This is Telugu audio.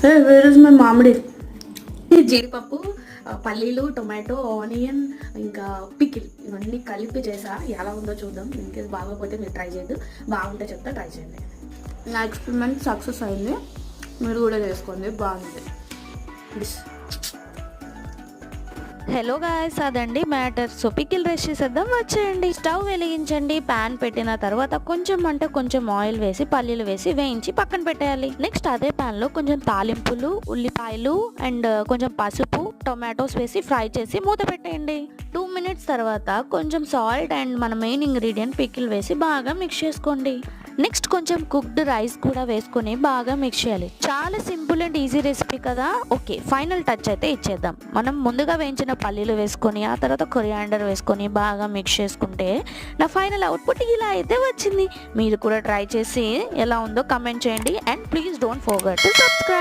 వేర్ ఇస్ మై మామిడి. జీడిపప్పు, పల్లీలు, టొమాటో, ఆనియన్, ఇంకా పికిల్ ఇవన్నీ కలిపి చేసా. ఎలా ఉందో చూద్దాం. ఇంకేస్ బాగోకపోతే మీరు ట్రై చేయద్దు, బాగుంటే చెప్తా, ట్రై చేయండి. నా ఎక్స్పెరిమెంట్ సక్సెస్ అయింది, మీరు కూడా చేసుకోండి, బాగుంది. హలో గాయస్, అదండి మ్యాటర్. సో పికిల్ రెస్ట్ చేసేద్దాం, వచ్చేయండి. స్టవ్ వెలిగించండి, ప్యాన్ పెట్టిన తర్వాత కొంచెం ఆయిల్ వేసి పల్లీలు వేసి వేయించి పక్కన పెట్టేయాలి. నెక్స్ట్ అదే ప్యాన్ లో కొంచెం తాలింపులు, ఉల్లిపాయలు అండ్ కొంచెం పసుపు, టొమాటోస్ వేసి ఫ్రై చేసి మూత పెట్టేయండి. 2 minutes తర్వాత కొంచెం సాల్ట్ అండ్ మన మెయిన్ ఇంగ్రీడియంట్ పికిల్ వేసి బాగా మిక్స్ చేసుకోండి. నెక్స్ట్ కొంచెం కుక్డ్ రైస్ కూడా వేసుకొని బాగా మిక్స్ చేయాలి. చాలా సింపుల్ అండ్ ఈజీ రెసిపీ కదా. ఓకే, ఫైనల్ టచ్ అయితే ఇచ్చేద్దాం. మనం ముందుగా వేయించిన పల్లీలు వేసుకొని ఆ తర్వాత కొరియాండర్ వేసుకొని బాగా మిక్స్ చేసుకుంటే నా ఫైనల్ అవుట్పుట్ ఇలా అయితే వచ్చింది. మీరు కూడా ట్రై చేసి ఎలా ఉందో కమెంట్ చేయండి. And please don't forget to subscribe.